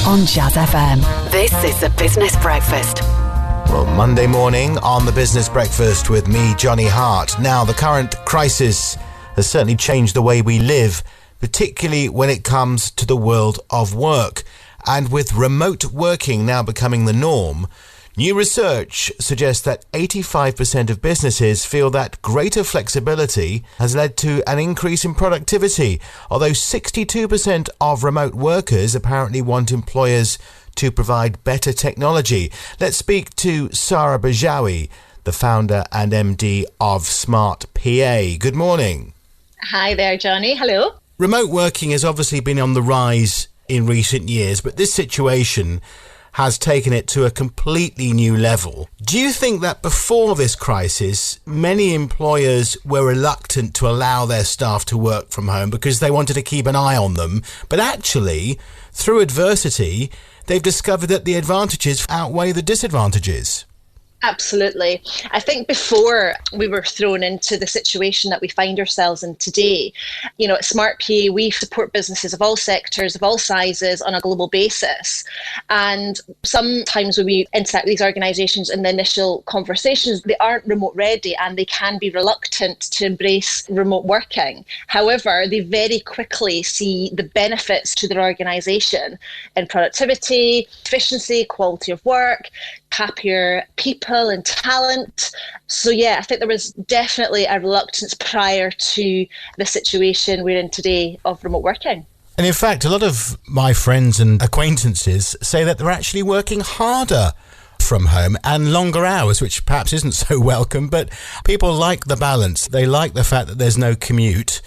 on Jazz FM. This is the Business Breakfast. Well, Monday morning on the Business Breakfast with me, Johnny Hart. Now, the current crisis has certainly changed the way we live, particularly when it comes to the world of work. And with remote working now becoming the norm, new research suggests that 85% of businesses feel that greater flexibility has led to an increase in productivity, although 62% of remote workers apparently want employers to provide better technology. Let's speak to Sarra, the founder and MD of Smart PA. Good morning. Hi there, Johnny. Hello. Remote working has obviously been on the rise in recent years, but this situation has taken it to a completely new level. Do you think that before this crisis, many employers were reluctant to allow their staff to work from home because they wanted to keep an eye on them, but actually, through adversity, they've discovered that the advantages outweigh the disadvantages? Absolutely. I think before we were thrown into the situation that we find ourselves in today, at Smart PA, we support businesses of all sectors, of all sizes on a global basis. And sometimes when we interact with these organisations in the initial conversations, they aren't remote ready and they can be reluctant to embrace remote working. However, they very quickly see the benefits to their organisation in productivity, efficiency, quality of work, happier people and talent. So I think there was definitely a reluctance prior to the situation we're in today of remote working. And in fact, a lot of my friends and acquaintances say that they're actually working harder from home and longer hours, which perhaps isn't so welcome, but people like the balance. They like the fact that there's no commute.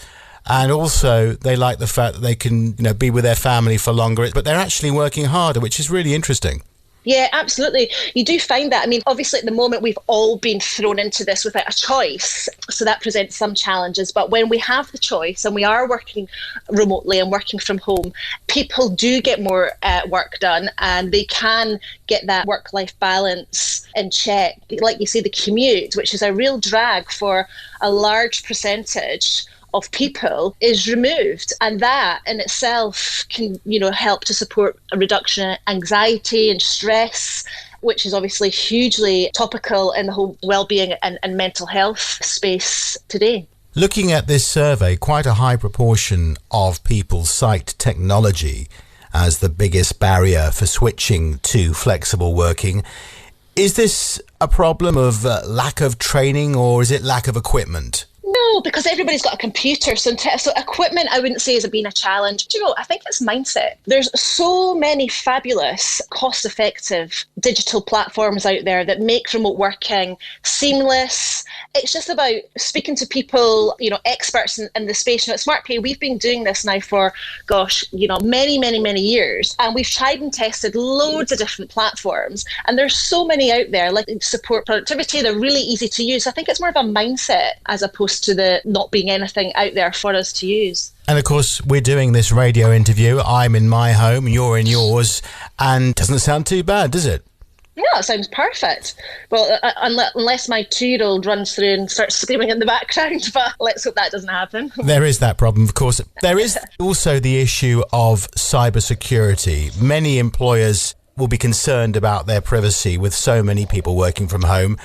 And also they like the fact that they can, be with their family for longer, but they're actually working harder, which is really interesting. Yeah, absolutely. You do find that. I mean, obviously at the moment we've all been thrown into this without a choice. So that presents some challenges. But when we have the choice and we are working remotely and working from home, people do get more work done and they can get that work-life balance in check. Like you say, the commute, which is a real drag for a large percentage of people, is removed, and that in itself can help to support a reduction in anxiety and stress, which is obviously hugely topical in the whole well-being and mental health space today. Looking at this survey, quite a high proportion of people cite technology as the biggest barrier for switching to flexible working. Is this a problem of lack of training, or is it lack of equipment? No, because everybody's got a computer. So equipment, I wouldn't say has been a challenge. I think it's mindset. There's so many fabulous, cost-effective digital platforms out there that make remote working seamless. It's just about speaking to people, experts in the space. At Smart PA, we've been doing this now for, many, many, many years. And we've tried and tested loads of different platforms. And there's so many out there, like support productivity. They're really easy to use. I think it's more of a mindset as opposed to the not being anything out there for us to use. And of course, we're doing this radio interview. I'm in my home, you're in yours, and doesn't sound too bad, does it? No, it sounds perfect. Well, unless my 2-year-old runs through and starts screaming in the background, but let's hope that doesn't happen. There is that problem, of course. There is also the issue of cybersecurity. Many employers will be concerned about their privacy with so many people working from home,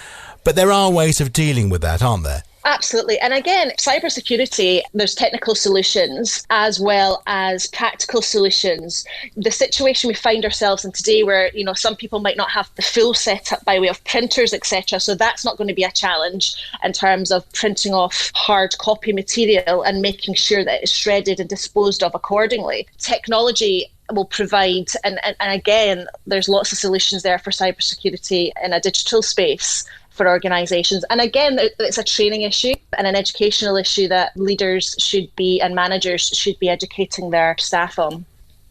but there are ways of dealing with that, aren't there? Absolutely. And again, cybersecurity, there's technical solutions as well as practical solutions. The situation we find ourselves in today where, some people might not have the full setup by way of printers, etc. So that's not going to be a challenge in terms of printing off hard copy material and making sure that it's shredded and disposed of accordingly. Technology will provide, and again, there's lots of solutions there for cybersecurity in a digital space for organisations. And again, it's a training issue and an educational issue that leaders should be and managers should be educating their staff on.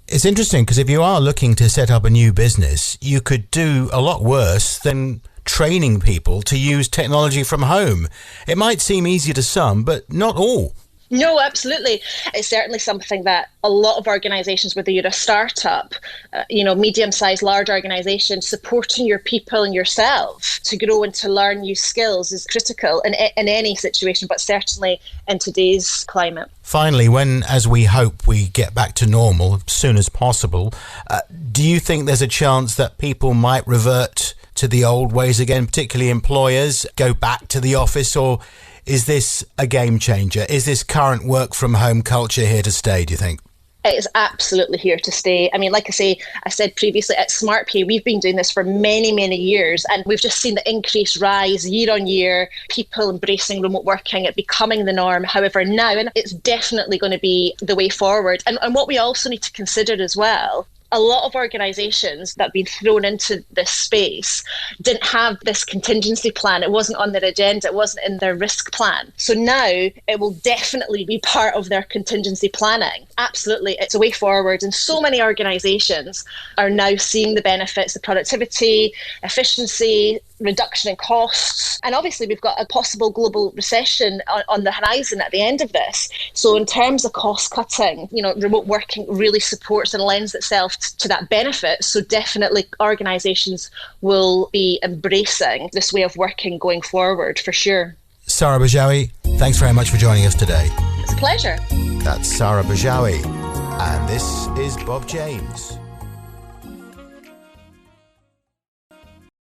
It's interesting because if you are looking to set up a new business, you could do a lot worse than training people to use technology from home. It might seem easier to some, but not all. No, absolutely. It's certainly something that a lot of organisations, whether you're a startup, medium-sized, large organisation, supporting your people and yourself to grow and to learn new skills is critical in any situation, but certainly in today's climate. Finally, when, as we hope, we get back to normal as soon as possible, do you think there's a chance that people might revert to the old ways again, particularly employers, go back to the office, or is this a game changer? Is this current work from home culture here to stay, do you think? It is absolutely here to stay. I mean, like I said previously, at SmartPay, we've been doing this for many, many years, and we've just seen the increased rise year on year, people embracing remote working, it becoming the norm. However, now, and it's definitely going to be the way forward. And what we also need to consider as well, a lot of organisations that have been thrown into this space didn't have this contingency plan. It wasn't on their agenda. It wasn't in their risk plan. So now it will definitely be part of their contingency planning. Absolutely. It's a way forward. And so many organisations are now seeing the benefits, the productivity, efficiency, reduction in costs. And obviously we've got a possible global recession on the horizon at the end of this. So in terms of cost cutting, remote working really supports and lends itself to that benefit. So definitely organisations will be embracing this way of working going forward for sure. Sarra Bajawi, thanks very much for joining us today. It's a pleasure. That's Sarra Bajawi, and this is Bob James.